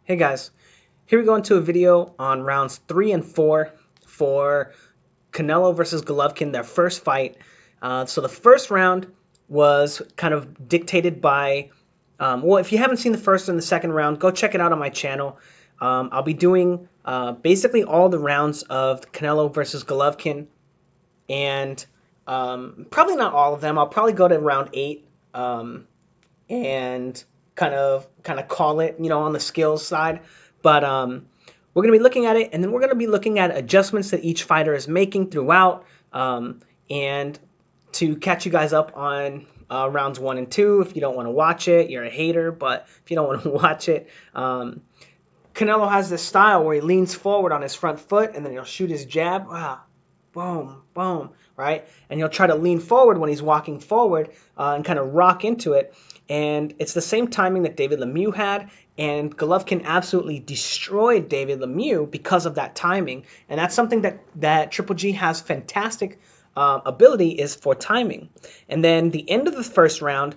Hey guys, here we go into a video on rounds 3 and 4 for Canelo versus Golovkin, their first fight. So the first round was kind of dictated by, well, if you haven't seen the first and the second round, go check it out on my channel. I'll be doing basically all the rounds of Canelo versus Golovkin, and probably not all of them. I'll probably go to round 8. And kind of call it, on the skills side. But we're going to be looking at it, and then we're going to be looking at adjustments that each fighter is making throughout, and to catch you guys up on rounds 1 and 2. If you don't want to watch it, you're a hater. But if you don't want to watch it, Canelo has this style where he leans forward on his front foot, and then he'll shoot his jab. Wow. Boom, boom, right? And he'll try to lean forward when he's walking forward and kind of rock into it. And it's the same timing that David Lemieux had, and Golovkin absolutely destroyed David Lemieux because of that timing. And that's something that Triple G has fantastic ability is for timing. And then the end of the first round,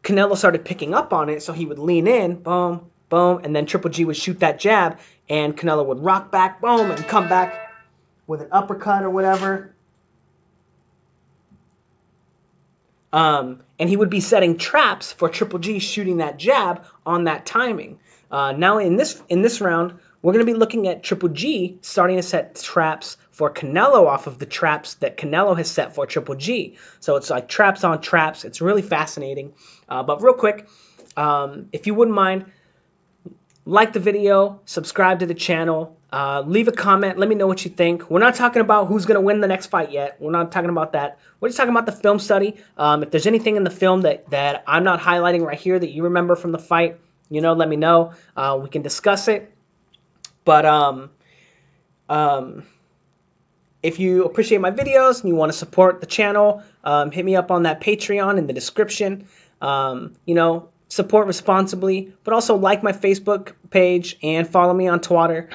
Canelo started picking up on it, so he would lean in, boom, boom, and then Triple G would shoot that jab, and Canelo would rock back, boom, and come back with an uppercut or whatever. And he would be setting traps for Triple G shooting that jab on that timing. Now in this round, we're going to be looking at Triple G starting to set traps for Canelo off of the traps that Canelo has set for Triple G. So it's like traps on traps. It's really fascinating. But real quick, if you wouldn't mind, like the video, subscribe to the channel, leave a comment, let me know what you think. We're not talking about who's going to win the next fight yet. We're not talking about that. We're just talking about the film study. If there's anything in the film that I'm not highlighting right here that you remember from the fight, let me know. We can discuss it. But if you appreciate my videos and you want to support the channel, hit me up on that Patreon in the description. Support responsibly, but also like my Facebook page and follow me on Twitter.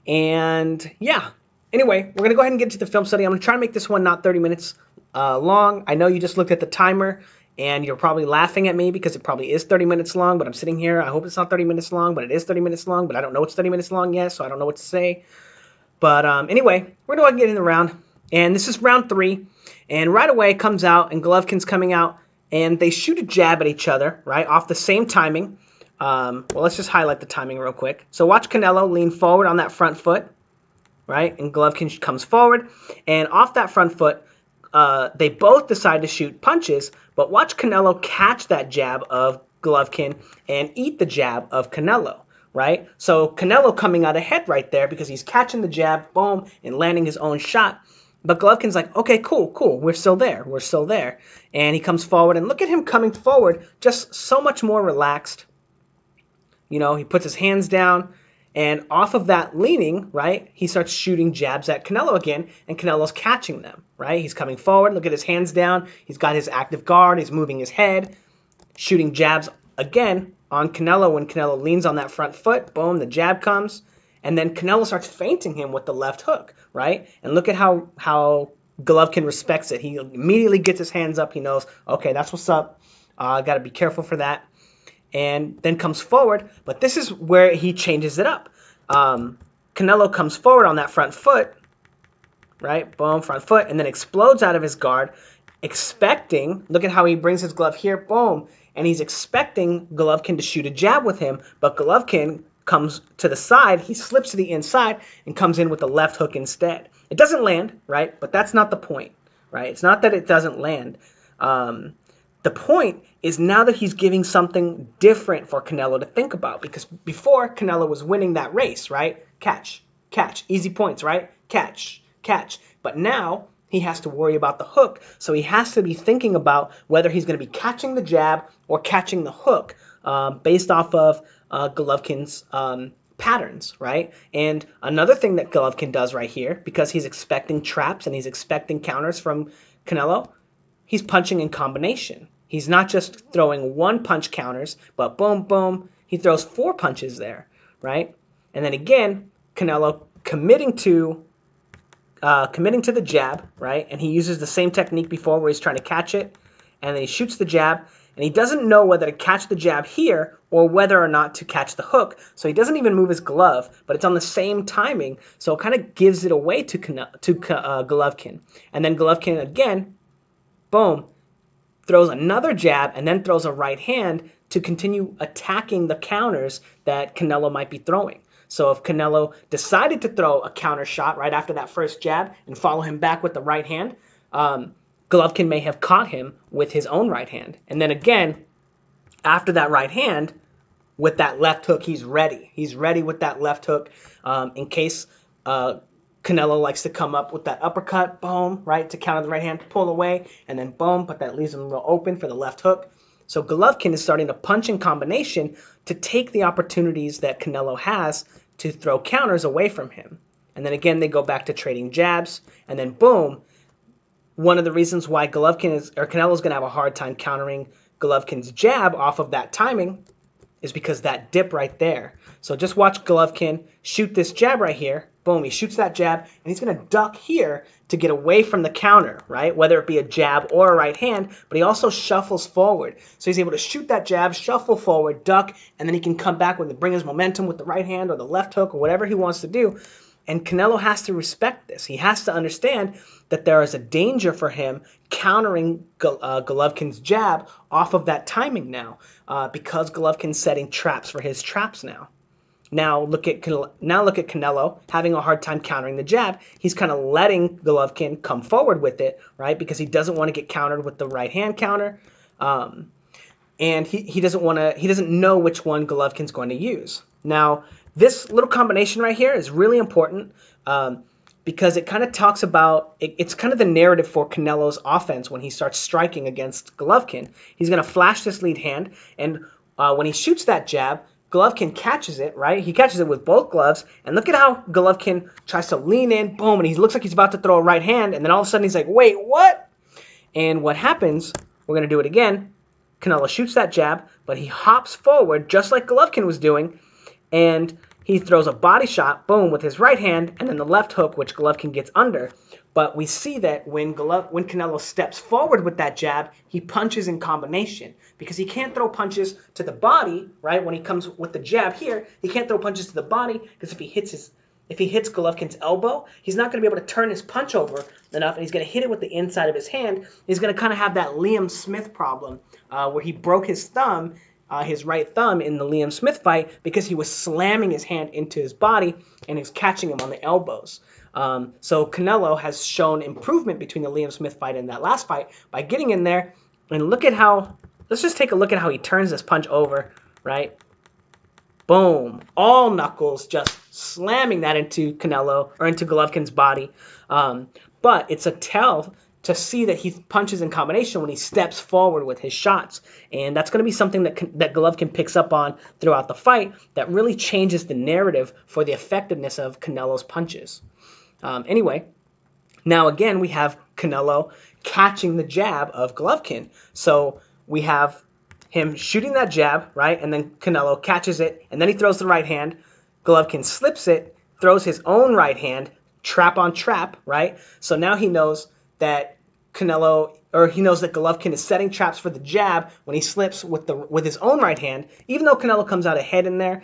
And yeah, anyway, we're going to go ahead and get to the film study. I'm going to try to make this one not 30 minutes long. I know you just looked at the timer and you're probably laughing at me because it probably is 30 minutes long, but I'm sitting here. I hope it's not 30 minutes long, but it is 30 minutes long, but I don't know it's 30 minutes long yet, so I don't know what to say. But anyway, we're going to get in the round. And this is round 3. And right away it comes out, and Golovkin's coming out, and they shoot a jab at each other, right, off the same timing. Well, let's just highlight the timing real quick. So watch Canelo lean forward on that front foot, right, and Golovkin comes forward. And off that front foot, they both decide to shoot punches, but watch Canelo catch that jab of Golovkin and eat the jab of Canelo, right? So Canelo coming out ahead right there because he's catching the jab, boom, and landing his own shot. But Golovkin's like, okay, cool, we're still there. And he comes forward, and look at him coming forward, just so much more relaxed. He puts his hands down, and off of that leaning, right, he starts shooting jabs at Canelo again, and Canelo's catching them, right? He's coming forward, look at his hands down, he's got his active guard, he's moving his head, shooting jabs again on Canelo when Canelo leans on that front foot, boom, the jab comes. And then Canelo starts feinting him with the left hook, right? And look at how Golovkin respects it. He immediately gets his hands up. He knows, okay, that's what's up. I got to be careful for that. And then comes forward. But this is where he changes it up. Canelo comes forward on that front foot, right? Boom, front foot. And then explodes out of his guard, expecting, look at how he brings his glove here, boom. And he's expecting Golovkin to shoot a jab with him. But Golovkin comes to the side, he slips to the inside and comes in with the left hook instead. It doesn't land, right? But that's not the point, right? It's not that it doesn't land. The point is now that he's giving something different for Canelo to think about, because before Canelo was winning that race, right? Catch, easy points, right? Catch. But now he has to worry about the hook, so he has to be thinking about whether he's going to be catching the jab or catching the hook based off of Golovkin's patterns, right? And another thing that Golovkin does right here, because he's expecting traps and he's expecting counters from Canelo, he's punching in combination. He's not just throwing one punch counters, but boom, boom, he throws 4 punches there, right? And then again, Canelo committing to the jab, right? And he uses the same technique before where he's trying to catch it, and then he shoots the jab, And he doesn't know whether to catch the jab here or whether or not to catch the hook. So he doesn't even move his glove, but it's on the same timing. So it kind of gives it away to Golovkin. And then Golovkin again, boom, throws another jab and then throws a right hand to continue attacking the counters that Canelo might be throwing. So if Canelo decided to throw a counter shot right after that first jab and follow him back with the right hand, Golovkin may have caught him with his own right hand. And then again, after that right hand, with that left hook, he's ready. He's ready with that left hook in case Canelo likes to come up with that uppercut, boom, right, to counter the right hand, pull away, and then boom, but that leaves him real open for the left hook. So Golovkin is starting to punch in combination to take the opportunities that Canelo has to throw counters away from him. And then again, they go back to trading jabs, and then boom, one of the reasons why Canelo's going to have a hard time countering Golovkin's jab off of that timing is because that dip right there. So just watch Golovkin shoot this jab right here. Boom, he shoots that jab, and he's going to duck here to get away from the counter, right? Whether it be a jab or a right hand, but he also shuffles forward. So he's able to shoot that jab, shuffle forward, duck, and then he can come back with bring his momentum with the right hand or the left hook or whatever he wants to do. And Canelo has to respect this. He has to understand that there is a danger for him countering Golovkin's jab off of that timing now, because Golovkin's setting traps for his traps now. Now look at Canelo having a hard time countering the jab. He's kind of letting Golovkin come forward with it, right? Because he doesn't want to get countered with the right hand counter, and he doesn't know which one Golovkin's going to use. Now this little combination right here is really important. Because it kind of talks about, it's kind of the narrative for Canelo's offense when he starts striking against Golovkin. He's going to flash this lead hand, and when he shoots that jab, Golovkin catches it, right? He catches it with both gloves, and look at how Golovkin tries to lean in, boom, and he looks like he's about to throw a right hand, and then all of a sudden he's like, wait, what? And what happens, we're going to do it again, Canelo shoots that jab, but he hops forward just like Golovkin was doing, and he throws a body shot, boom, with his right hand, and then the left hook, which Golovkin gets under. But we see that when Canelo steps forward with that jab, he punches in combination. Because he can't throw punches to the body, right? When he comes with the jab here, he can't throw punches to the body, because if he hits Golovkin's elbow, he's not going to be able to turn his punch over enough, and he's going to hit it with the inside of his hand. He's going to kind of have that Liam Smith problem, where he broke his thumb, his right thumb in the Liam Smith fight, because he was slamming his hand into his body and he was catching him on the elbows. So Canelo has shown improvement between the Liam Smith fight and that last fight by getting in there. And let's just take a look at how he turns this punch over, right? Boom. All knuckles, just slamming that into Canelo, or into Golovkin's body. But it's a tell to see that he punches in combination when he steps forward with his shots. And that's going to be something that Golovkin picks up on throughout the fight that really changes the narrative for the effectiveness of Canelo's punches. Anyway, now again, we have Canelo catching the jab of Golovkin. So we have him shooting that jab, right? And then Canelo catches it, and then he throws the right hand. Golovkin slips it, throws his own right hand, trap on trap, right? So now he knows that Golovkin is setting traps for the jab when he slips with his own right hand. Even though Canelo comes out ahead in there,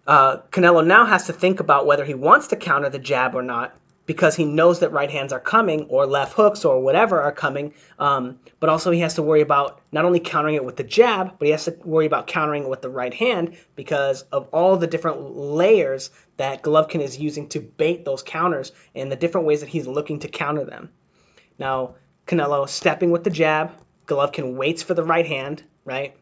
Canelo now has to think about whether he wants to counter the jab or not, because he knows that right hands are coming, or left hooks, or whatever are coming. But also he has to worry about not only countering it with the jab, but he has to worry about countering it with the right hand, because of all the different layers that Golovkin is using to bait those counters and the different ways that he's looking to counter them. Now, Canelo stepping with the jab, Golovkin waits for the right hand, right?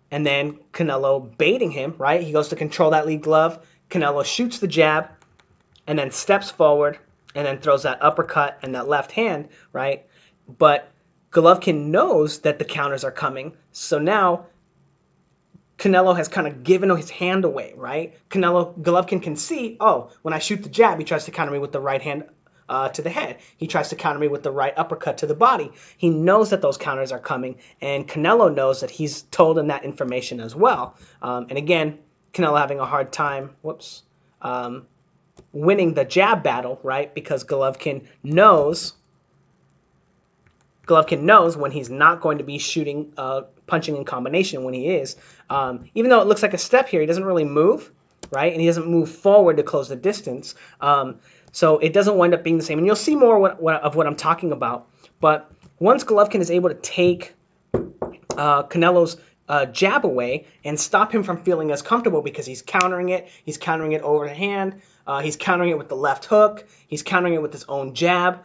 And then Canelo baiting him, right? He goes to control that lead glove. Canelo shoots the jab, and then steps forward, and then throws that uppercut and that left hand, right? But Golovkin knows that the counters are coming, so now Canelo has kind of given his hand away, right? Golovkin can see, oh, when I shoot the jab, he tries to counter me with the right hand to the head. He tries to counter me with the right uppercut to the body. He knows that those counters are coming, and Canelo knows that he's told him that information as well. And again, Canelo having a hard time, winning the jab battle, right? Because Golovkin knows Golovkin knows when he's not going to be shooting, punching in combination when he is. Even though it looks like a step here, he doesn't really move, right? And he doesn't move forward to close the distance. So it doesn't wind up being the same. And you'll see more of what I'm talking about. But once Golovkin is able to take Canelo's jab away and stop him from feeling as comfortable because he's countering it overhand, he's countering it with the left hook, he's countering it with his own jab.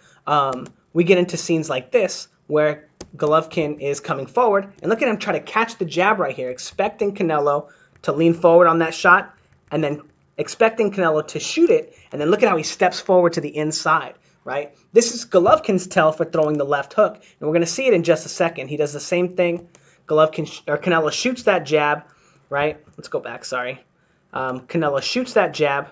We get into scenes like this where Golovkin is coming forward, and look at him try to catch the jab right here, expecting Canelo to lean forward on that shot, and then expecting Canelo to shoot it, and then look at how he steps forward to the inside, right? This is Golovkin's tell for throwing the left hook, and we're going to see it in just a second. He does the same thing. Canelo shoots that jab, right? Let's go back, sorry. Canelo shoots that jab.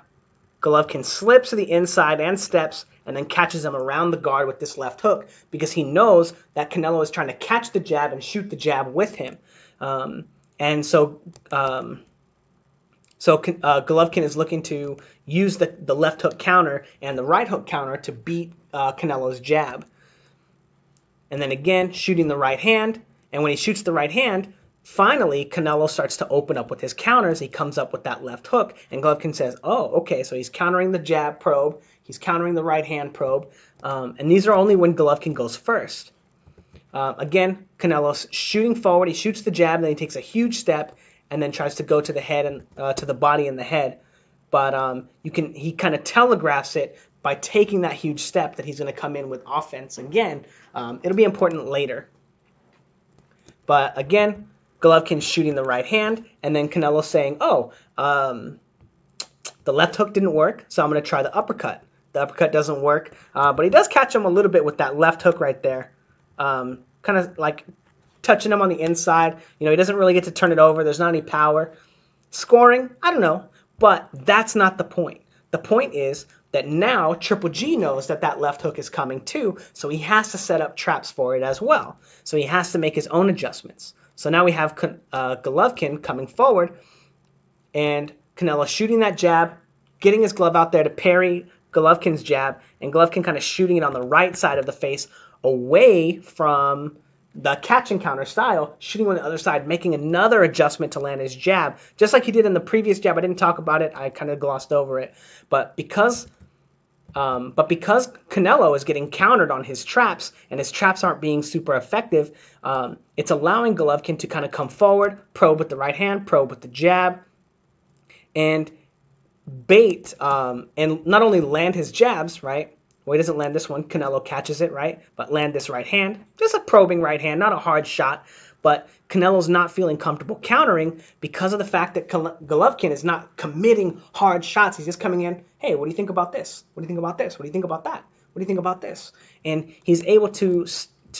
Golovkin slips to the inside and steps, and then catches him around the guard with this left hook because he knows that Canelo is trying to catch the jab and shoot the jab with him. So Golovkin is looking to use the left hook counter and the right hook counter to beat Canelo's jab. And then again, shooting the right hand. And when he shoots the right hand, finally, Canelo starts to open up with his counters. He comes up with that left hook, and Golovkin says, oh, okay, so he's countering the jab probe. He's countering the right hand probe. And these are only when Golovkin goes first. Again, Canelo's shooting forward. He shoots the jab, then he takes a huge step, and then tries to go to the head and to the body and the head. But he kind of telegraphs it by taking that huge step that he's going to come in with offense. Again, it'll be important later. But again, Golovkin's shooting the right hand, and then Canelo saying, oh, the left hook didn't work, so I'm going to try the uppercut. The uppercut doesn't work, but he does catch him a little bit with that left hook right there, kind of like touching him on the inside. He doesn't really get to turn it over. There's not any power. Scoring, I don't know, but that's not the point. The point is that now Triple G knows that that left hook is coming too, so he has to set up traps for it as well. So he has to make his own adjustments. So now we have Golovkin coming forward, and Canelo shooting that jab, getting his glove out there to parry Golovkin's jab, and Golovkin kind of shooting it on the right side of the face away from the catch and counter style, shooting on the other side, making another adjustment to land his jab, just like he did in the previous jab. I didn't talk about it. I kind of glossed over it. But because Canelo is getting countered on his traps, and his traps aren't being super effective, it's allowing Golovkin to kind of come forward, probe with the right hand, probe with the jab, and bait, and not only land his jabs, right? Well, he doesn't land this one. Canelo catches it, right? But land this right hand. Just a probing right hand, not a hard shot. But Canelo's not feeling comfortable countering because of the fact that Golovkin is not committing hard shots. He's just coming in, hey, what do you think about this? What do you think about this? What do you think about that? What do you think about this? And he's able to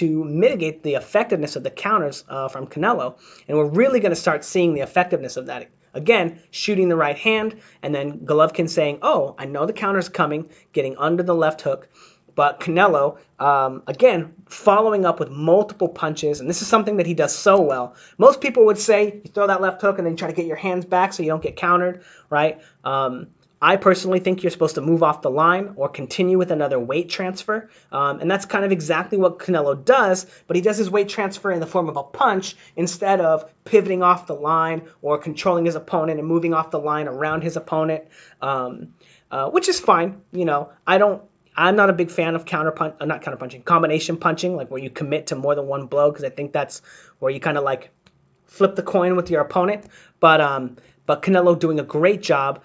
mitigate the effectiveness of the counters from Canelo. And we're really going to start seeing the effectiveness of that. Again, shooting the right hand, and then Golovkin saying, oh, I know the counter's coming, getting under the left hook. But Canelo, again, following up with multiple punches, and this is something that he does so well. Most people would say you throw that left hook and then you try to get your hands back so you don't get countered, right? I personally think you're supposed to move off the line or continue with another weight transfer. And that's kind of exactly what Canelo does, but he does his weight transfer in the form of a punch instead of pivoting off the line or controlling his opponent and moving off the line around his opponent, which is fine. I'm not a big fan of combination punching, like where you commit to more than one blow, because I think that's where you kind of like flip the coin with your opponent. But Canelo doing a great job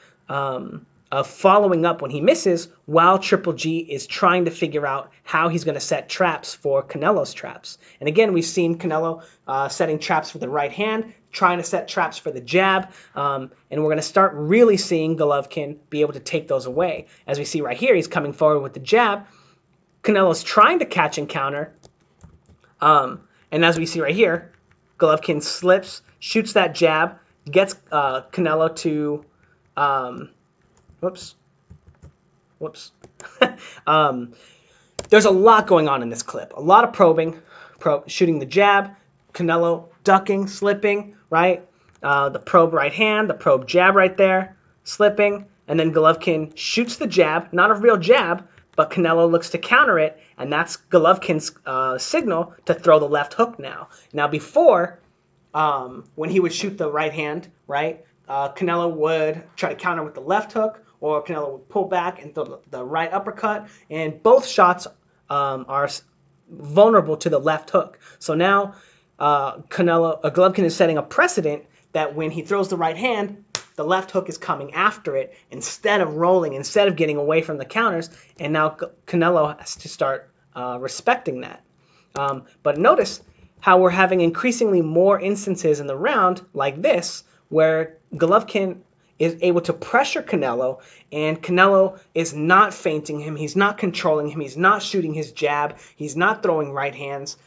of following up when he misses, while Triple G is trying to figure out how he's going to set traps for Canelo's traps. And again, we've seen Canelo setting traps for the right hand, trying to set traps for the jab, and we're going to start really seeing Golovkin be able to take those away. As we see right here, he's coming forward with the jab. Canelo's trying to catch and counter, and as we see right here, Golovkin slips, shoots that jab, gets Canelo to... whoops. There's a lot going on in this clip. A lot of probing, shooting the jab, Canelo ducking, slipping, right? The probe right hand, the probe jab right there, slipping, and then Golovkin shoots the jab, not a real jab, but Canelo looks to counter it, and that's Golovkin's signal to throw the left hook now. Now before, when he would shoot the right hand, right, Canelo would try to counter with the left hook, or Canelo would pull back and throw the right uppercut, and both shots are vulnerable to the left hook. So now Golovkin is setting a precedent that when he throws the right hand, the left hook is coming after it instead of rolling, instead of getting away from the counters, and now Canelo has to start respecting that. But notice how we're having increasingly more instances in the round like this, where Golovkin is able to pressure Canelo, and Canelo is not feinting him, he's not controlling him, he's not shooting his jab, he's not throwing right hands.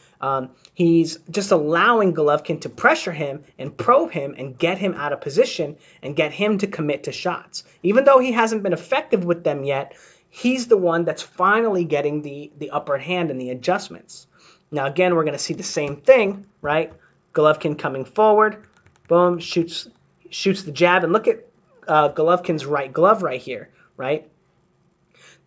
He's just allowing Golovkin to pressure him and probe him and get him out of position and get him to commit to shots. Even though he hasn't been effective with them yet, he's the one that's finally getting the upper hand in the adjustments. Now again, we're going to see the same thing, right? Golovkin coming forward, boom, shoots the jab, and look at Golovkin's right glove right here, right?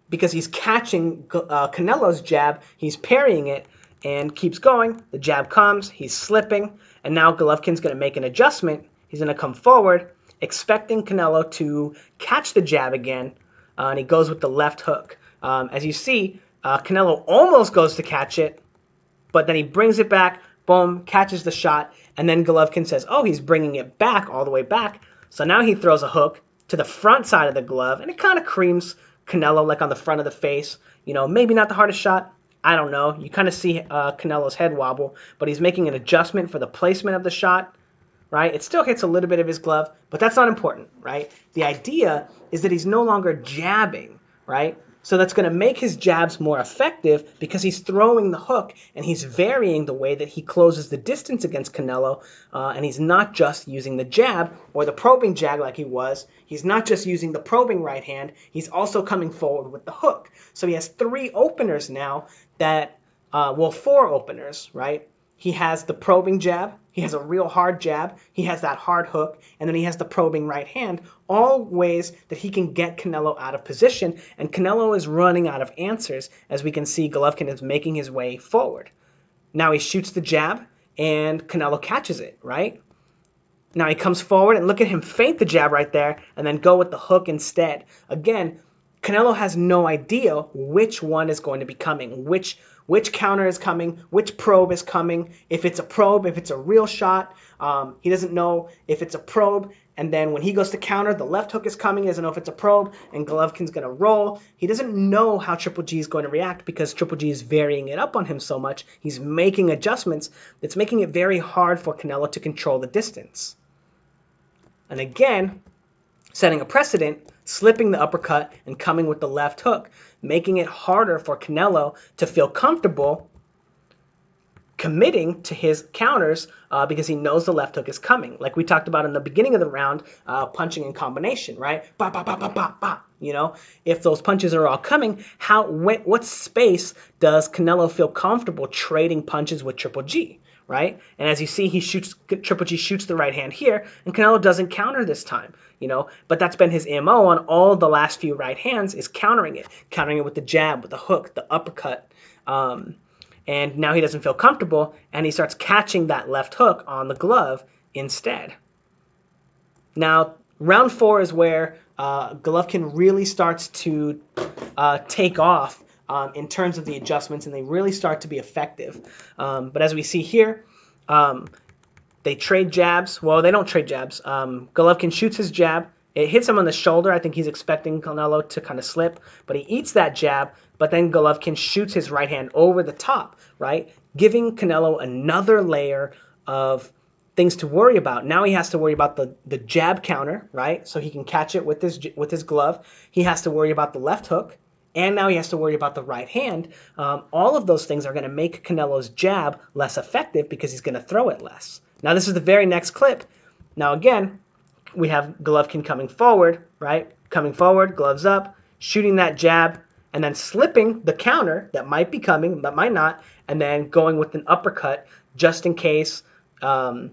Because he's catching Canelo's jab, he's parrying it, and keeps going. The jab comes, he's slipping, and now Golovkin's going to make an adjustment. He's going to come forward, expecting Canelo to catch the jab again, and he goes with the left hook. As you see, Canelo almost goes to catch it, but then he brings it back, boom, catches the shot, and then Golovkin says, oh, he's bringing it back, all the way back. So now he throws a hook to the front side of the glove, and it kind of creams Canelo like on the front of the face. You know, maybe not the hardest shot. I don't know. You kind of see Canelo's head wobble, but he's making an adjustment for the placement of the shot, right? It still hits a little bit of his glove, but that's not important, right? The idea is that he's no longer jabbing, right? So that's going to make his jabs more effective because he's throwing the hook and he's varying the way that he closes the distance against Canelo, and he's not just using the jab or the probing jab like he was. He's not just using the probing right hand. He's also coming forward with the hook. So he has three openers now that, four openers, right? He has the probing jab, he has a real hard jab, he has that hard hook, and then he has the probing right hand, all ways that he can get Canelo out of position, and Canelo is running out of answers. As we can see, Golovkin is making his way forward. Now he shoots the jab, and Canelo catches it, right? Now he comes forward, and look at him feint the jab right there, and then go with the hook instead. Again, Canelo has no idea which one is going to be coming, which counter is coming, which probe is coming, if it's a probe, if it's a real shot. He doesn't know if it's a probe, and then when he goes to counter, the left hook is coming. He doesn't know if it's a probe, and Golovkin's going to roll. He doesn't know how Triple G is going to react because Triple G is varying it up on him so much. He's making adjustments. It's making it very hard for Canelo to control the distance. And again, setting a precedent, slipping the uppercut and coming with the left hook, making it harder for Canelo to feel comfortable committing to his counters because he knows the left hook is coming. Like we talked about in the beginning of the round, punching in combination, right? Ba, ba, ba, ba, ba, ba. You know, if those punches are all coming, what space does Canelo feel comfortable trading punches with Triple G? Right? And as you see, Triple G shoots the right hand here, and Canelo doesn't counter this time, you know, but that's been his MO on all the last few right hands, is countering it with the jab, with the hook, the uppercut, and now he doesn't feel comfortable, and he starts catching that left hook on the glove instead. Now, round 4 is where Golovkin really starts to take off in terms of the adjustments, and they really start to be effective. But as we see here, they trade jabs. Well, they don't trade jabs. Golovkin shoots his jab. It hits him on the shoulder. I think he's expecting Canelo to kind of slip, but he eats that jab, but then Golovkin shoots his right hand over the top, right? Giving Canelo another layer of things to worry about. Now he has to worry about the jab counter, right? So he can catch it with his glove. He has to worry about the left hook. And now he has to worry about the right hand. All of those things are going to make Canelo's jab less effective because he's going to throw it less. Now this is the very next clip. Now again, we have Golovkin coming forward, right? Coming forward, gloves up, shooting that jab, and then slipping the counter that might be coming, but might not, and then going with an uppercut just in case, Golovkin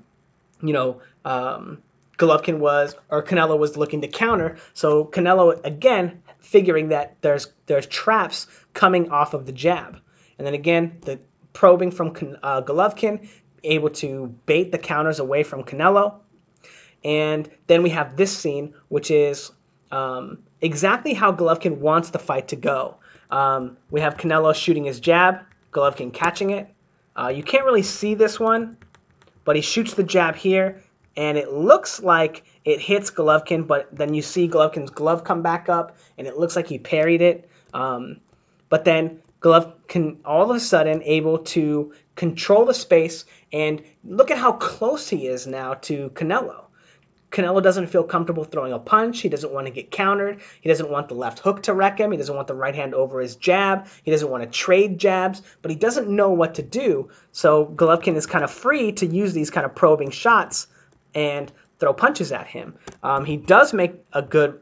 Canelo was looking to counter. So Canelo, again, figuring that there's traps coming off of the jab. And then again, the probing from Golovkin, able to bait the counters away from Canelo. And then we have this scene, which is exactly how Golovkin wants the fight to go. We have Canelo shooting his jab, Golovkin catching it. You can't really see this one, but he shoots the jab here, and it looks like it hits Golovkin, but then you see Golovkin's glove come back up, and it looks like he parried it. But then Golovkin all of a sudden able to control the space, and look at how close he is now to Canelo. Canelo doesn't feel comfortable throwing a punch. He doesn't want to get countered. He doesn't want the left hook to wreck him. He doesn't want the right hand over his jab. He doesn't want to trade jabs, but he doesn't know what to do. So Golovkin is kind of free to use these kind of probing shots and throw punches at him. He does make a good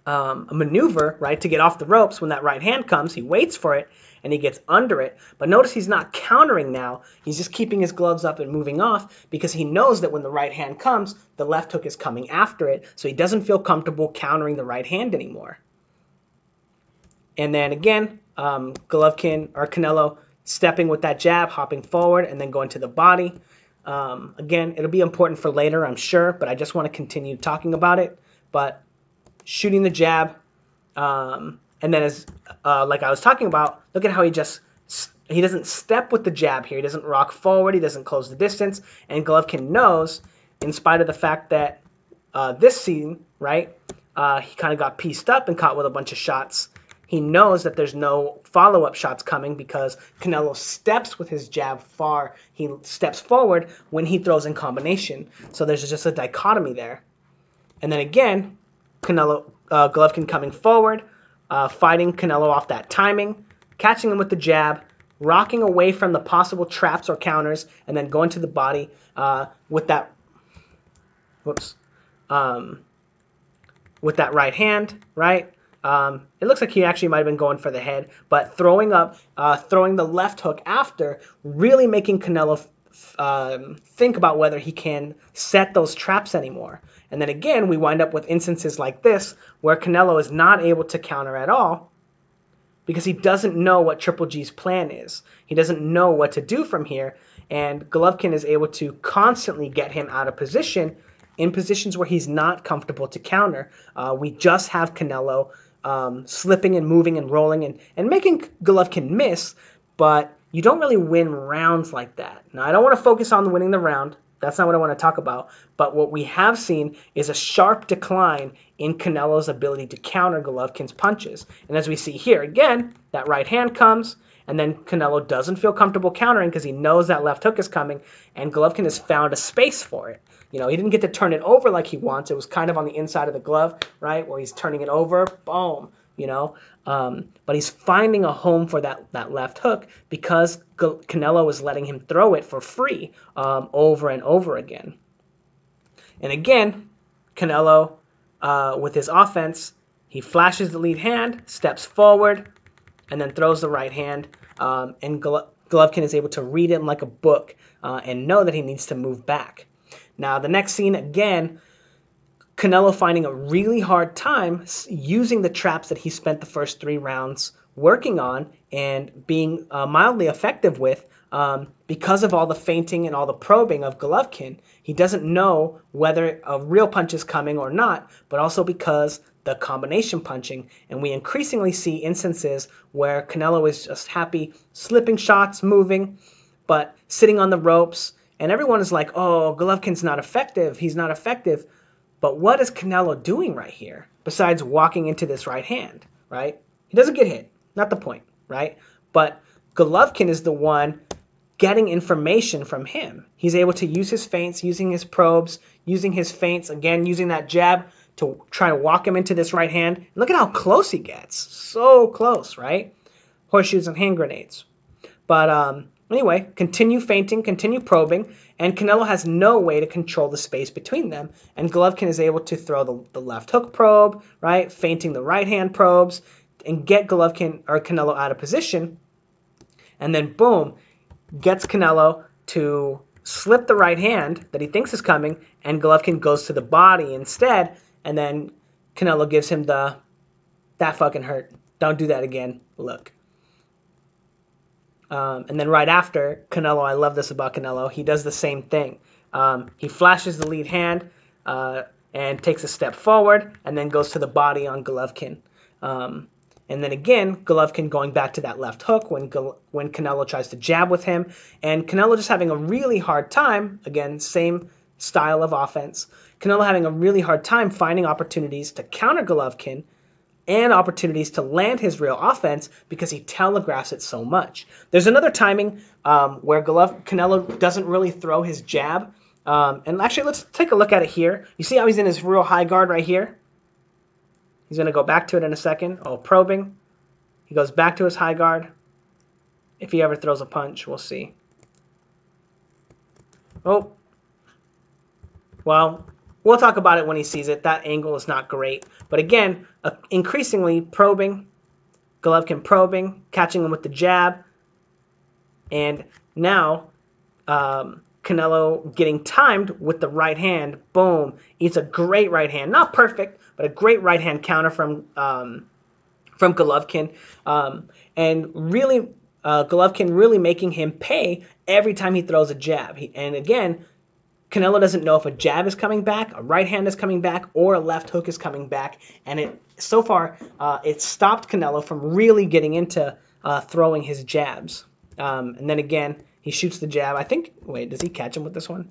maneuver, right, to get off the ropes when that right hand comes. He waits for it, and he gets under it. But notice he's not countering now. He's just keeping his gloves up and moving off because he knows that when the right hand comes, the left hook is coming after it, so he doesn't feel comfortable countering the right hand anymore. And then again, Golovkin or Canelo stepping with that jab, hopping forward, and then going to the body. Again, it'll be important for later, I'm sure, but I just want to continue talking about it. But shooting the jab, and then as like I was talking about, look at how he doesn't step with the jab here. He doesn't rock forward. He doesn't close the distance. And Golovkin knows, in spite of the fact that this scene, right, he kind of got pieced up and caught with a bunch of shots. He knows that there's no follow-up shots coming because Canelo steps with his jab far. He steps forward when he throws in combination. So there's just a dichotomy there. And then again, Golovkin coming forward, fighting Canelo off that timing, catching him with the jab, rocking away from the possible traps or counters, and then going to the body with that right hand, right? It looks like he actually might have been going for the head, but throwing the left hook after, really making Canelo think about whether he can set those traps anymore. And then again, we wind up with instances like this where Canelo is not able to counter at all because he doesn't know what Triple G's plan is. He doesn't know what to do from here, and Golovkin is able to constantly get him out of position in positions where he's not comfortable to counter. We just have Canelo slipping and moving and rolling and making Golovkin miss, but you don't really win rounds like that. Now, I don't want to focus on winning the round. That's not what I want to talk about. But what we have seen is a sharp decline in Canelo's ability to counter Golovkin's punches. And as we see here, again, that right hand comes, and then Canelo doesn't feel comfortable countering because he knows that left hook is coming, and Golovkin has found a space for it. You know, he didn't get to turn it over like he wants. It was kind of on the inside of the glove, right, where he's turning it over, boom, you know. But he's finding a home for that left hook because Canelo is letting him throw it for free over and over again. And again, Canelo, with his offense, he flashes the lead hand, steps forward, and then throws the right hand. And Golovkin is able to read it like a book and know that he needs to move back. Now, the next scene, again, Canelo finding a really hard time using the traps that he spent the first 3 rounds working on and being mildly effective with because of all the feinting and all the probing of Golovkin. He doesn't know whether a real punch is coming or not, but also because the combination punching. And we increasingly see instances where Canelo is just happy slipping shots, moving, but sitting on the ropes. And everyone is like, oh, Golovkin's not effective. He's not effective. But what is Canelo doing right here besides walking into this right hand, right? He doesn't get hit. Not the point, right? But Golovkin is the one getting information from him. He's able to use his feints, using his probes, using his feints, again, using that jab to try to walk him into this right hand. Look at how close he gets. So close, right? Horseshoes and hand grenades. But anyway, continue feinting, continue probing, and Canelo has no way to control the space between them. And Golovkin is able to throw the left hook probe, right, feinting the right hand probes, and get Golovkin or Canelo out of position. And then boom, gets Canelo to slip the right hand that he thinks is coming, and Golovkin goes to the body instead. And then Canelo gives him that fucking hurt. Don't do that again. Look. And then right after, Canelo, I love this about Canelo, he does the same thing. He flashes the lead hand and takes a step forward and then goes to the body on Golovkin. And then again, Golovkin going back to that left hook when Canelo tries to jab with him. And Canelo just having a really hard time, again, same style of offense. Canelo having a really hard time finding opportunities to counter Golovkin and opportunities to land his real offense because he telegraphs it so much. There's another timing where Canelo doesn't really throw his jab. And actually, let's take a look at it here. You see how he's in his real high guard right here? He's going to go back to it in a second. Oh, probing. He goes back to his high guard. If he ever throws a punch, we'll see. Oh. Well, we'll talk about it when he sees it. That angle is not great. But again, increasingly probing. Golovkin probing, catching him with the jab. And now Canelo getting timed with the right hand. Boom. Eats a great right hand. Not perfect, but a great right hand counter from Golovkin. And really, Golovkin really making him pay every time he throws a jab. And again, Canelo doesn't know if a jab is coming back, a right hand is coming back, or a left hook is coming back. And so far, it stopped Canelo from really getting into throwing his jabs. And then again, he shoots the jab. I think, wait, does he catch him with this one?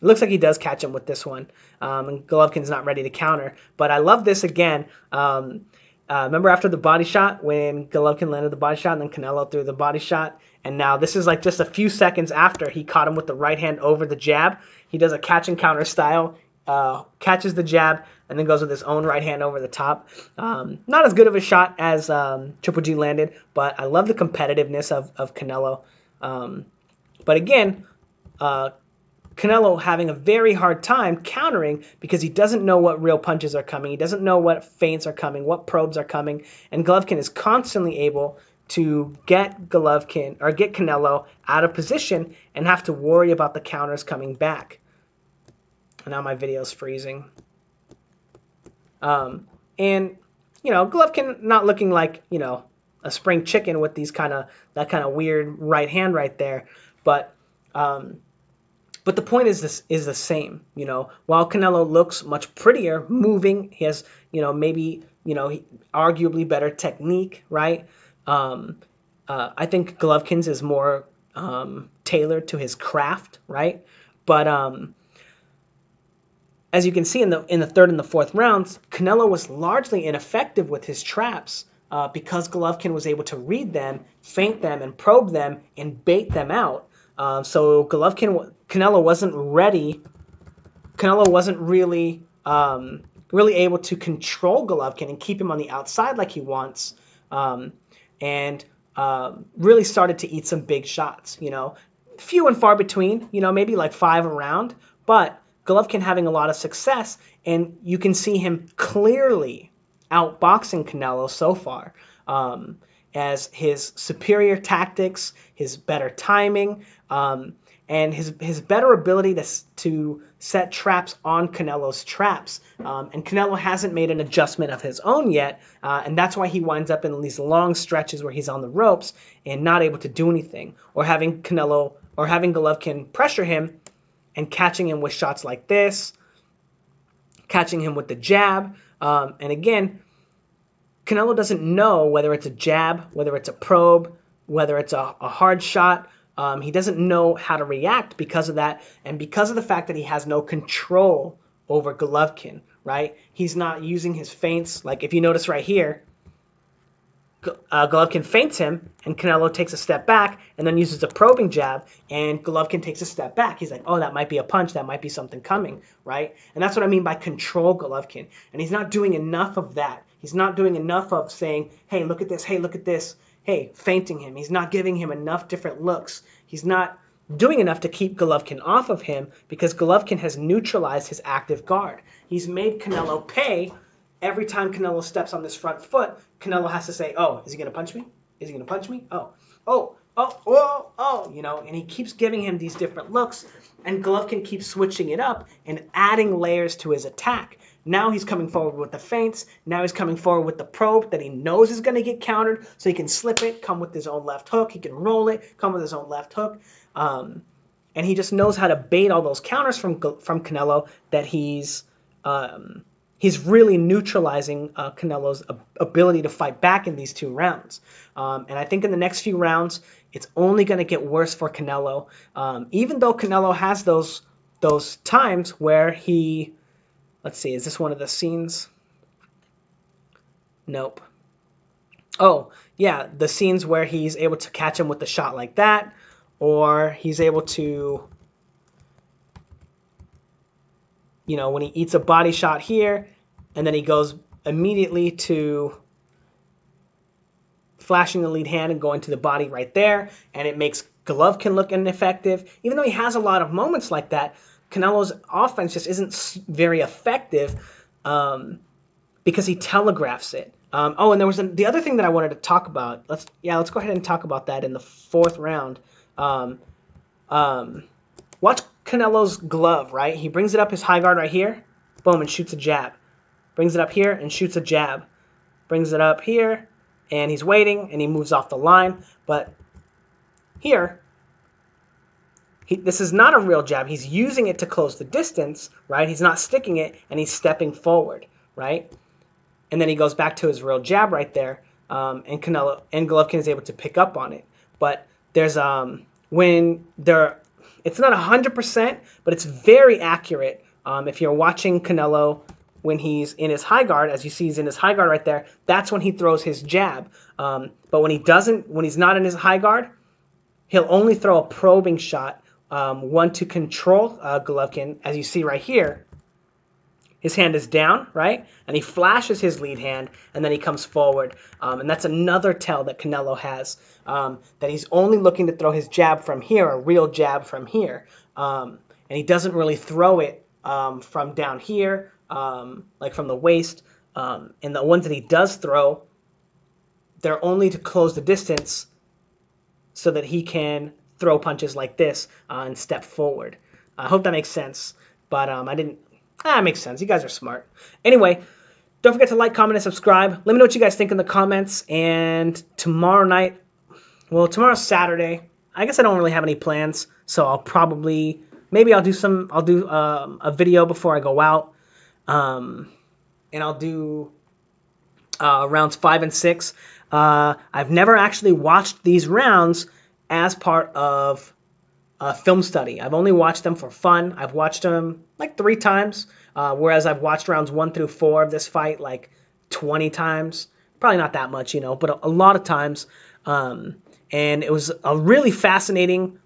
It looks like he does catch him with this one. And Golovkin's not ready to counter. But I love this again. Remember after the body shot when Golovkin landed the body shot and then Canelo threw the body shot? And now this is like just a few seconds after he caught him with the right hand over the jab. He does a catch and counter style, catches the jab, and then goes with his own right hand over the top. Not as good of a shot as Triple G landed, but I love the competitiveness of Canelo. But again, Canelo having a very hard time countering because he doesn't know what real punches are coming. He doesn't know what feints are coming, what probes are coming. And Golovkin is constantly able to get Canelo out of position and have to worry about the counters coming back. And now my video's freezing. And, you know, Golovkin not looking like, you know, a spring chicken with that kind of weird right hand right there. But the point is the same, you know. While Canelo looks much prettier moving, he has, you know, maybe, you know, arguably better technique, right? I think Golovkin's is more tailored to his craft, right? But as you can see in the third and the fourth rounds, Canelo was largely ineffective with his traps because Golovkin was able to read them, feint them, and probe them and bait them out. So Canelo wasn't ready. Canelo wasn't really able to control Golovkin and keep him on the outside like he wants, and really started to eat some big shots. You know, few and far between. You know, maybe like 5 a round, but Golovkin having a lot of success, and you can see him clearly outboxing Canelo so far. As his superior tactics, his better timing, and his better ability to set traps on Canelo's traps. And Canelo hasn't made an adjustment of his own yet, and that's why he winds up in these long stretches where he's on the ropes and not able to do anything, or having Golovkin pressure him and catching him with shots like this, catching him with the jab, and again, Canelo doesn't know whether it's a jab, whether it's a probe, whether it's a hard shot. He doesn't know how to react because of that, and because of the fact that he has no control over Golovkin, right? He's not using his feints. Like if you notice right here, Golovkin feints him, and Canelo takes a step back and then uses a probing jab, and Golovkin takes a step back. He's like, oh, that might be a punch. That might be something coming, right? And that's what I mean by control Golovkin. And he's not doing enough of that. He's not doing enough of saying, hey, look at this. Hey, look at this. Hey, feinting him. He's not giving him enough different looks. He's not doing enough to keep Golovkin off of him because Golovkin has neutralized his active guard. He's made Canelo pay. Every time Canelo steps on this front foot, Canelo has to say, oh, is he going to punch me? Is he going to punch me? Oh, oh, oh, oh, you know, and he keeps giving him these different looks, and Golovkin keeps switching it up and adding layers to his attack. Now he's coming forward with the feints. Now he's coming forward with the probe that he knows is going to get countered, so he can slip it, come with his own left hook. He can roll it, come with his own left hook. And he just knows how to bait all those counters from Canelo that he's really neutralizing Canelo's ability to fight back in these 2 rounds. And I think in the next few rounds, it's only going to get worse for Canelo. Even though Canelo has those times where he, let's see, is this one of the scenes? Nope. Oh, yeah, the scenes where he's able to catch him with a shot like that, or he's able to, you know, when he eats a body shot here, and then he goes immediately to flashing the lead hand and going to the body right there, and it makes Golovkin look ineffective. Even though he has a lot of moments like that, Canelo's offense just isn't very effective because he telegraphs it. Oh, and there was the other thing that I wanted to talk about. Let's go ahead and talk about that in the 4th round. Watch Canelo's glove, right? He brings it up his high guard right here, boom, and shoots a jab. Brings it up here and shoots a jab. Brings it up here, and he's waiting, and he moves off the line. But here, this is not a real jab. He's using it to close the distance, right? He's not sticking it, and he's stepping forward, right? And then he goes back to his real jab right there, and Golovkin is able to pick up on it. But there's it's not 100%, but it's very accurate. If you're watching Canelo when he's in his high guard, as you see he's in his high guard right there, that's when he throws his jab. But when he's not in his high guard, he'll only throw a probing shot, one to control Golovkin, as you see right here. His hand is down, right? And he flashes his lead hand, and then he comes forward. And that's another tell that Canelo has, that he's only looking to throw his jab from here, a real jab from here. And he doesn't really throw it from down here, like from the waist. And the ones that he does throw, they're only to close the distance so that he can throw punches like this and step forward. I hope that makes sense. But it makes sense. You guys are smart. Anyway, don't forget to like, comment, and subscribe. Let me know what you guys think in the comments. And tomorrow night, well, tomorrow's Saturday. I guess I don't really have any plans, so maybe I'll do a video before I go out, and I'll do rounds 5 and 6. I've never actually watched these rounds as part of film study. I've only watched them for fun. I've watched them like 3 times, whereas I've watched rounds 1 through 4 of this fight like 20 times. Probably not that much, but a lot of times. And it was a really fascinating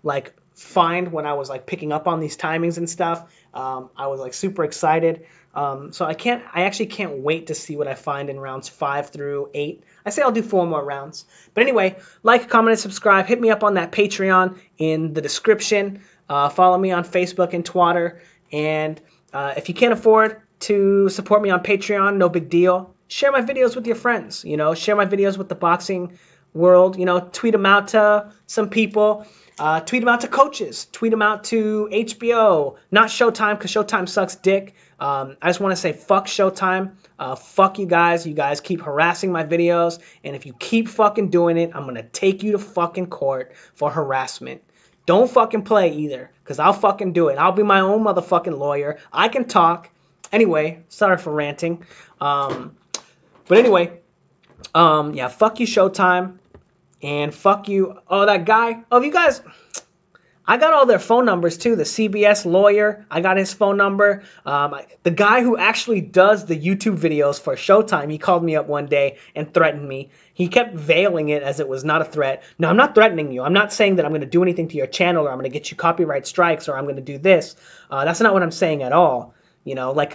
find when I was picking up on these timings and stuff. I was super excited. So I actually can't wait to see what I find in rounds 5 through 8. I say I'll do 4 more rounds. But anyway, like, comment, and subscribe. Hit me up on that Patreon in the description. Follow me on Facebook and Twitter. And if you can't afford to support me on Patreon, no big deal. Share my videos with your friends. Share my videos with the boxing world. Tweet them out to some people. Tweet them out to coaches. Tweet them out to HBO. Not Showtime, because Showtime sucks dick. I just want to say fuck Showtime. Fuck you guys. You guys keep harassing my videos. And if you keep fucking doing it, I'm going to take you to fucking court for harassment. Don't fucking play either, because I'll fucking do it. I'll be my own motherfucking lawyer. I can talk. Anyway, sorry for ranting. But anyway, yeah, fuck you, Showtime. And fuck you. Oh, that guy. Oh, you guys. I got all their phone numbers too. The CBS lawyer, I got his phone number. The guy who actually does the YouTube videos for Showtime, he called me up one day and threatened me. He kept veiling it as it was not a threat. No, I'm not threatening you. I'm not saying that I'm going to do anything to your channel, or I'm going to get you copyright strikes, or I'm going to do this. That's not what I'm saying at all.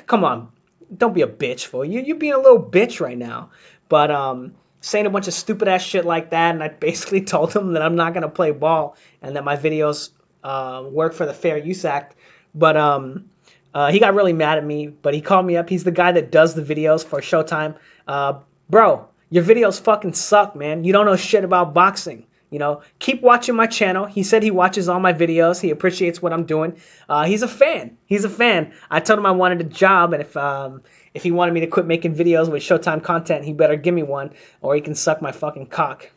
Come on. Don't be a bitch, fool. You're being a little bitch right now. But, saying a bunch of stupid ass shit like that, and I basically told him that I'm not gonna play ball and that my videos work for the Fair Use Act. But he got really mad at me. But he called me up. He's the guy that does the videos for Showtime. Bro, your videos fucking suck, man. You don't know shit about boxing. You know, keep watching my channel. He said he watches all my videos. He appreciates what I'm doing. He's a fan. He's a fan. I told him I wanted a job, and if he wanted me to quit making videos with Showtime content, he better give me one, or he can suck my fucking cock.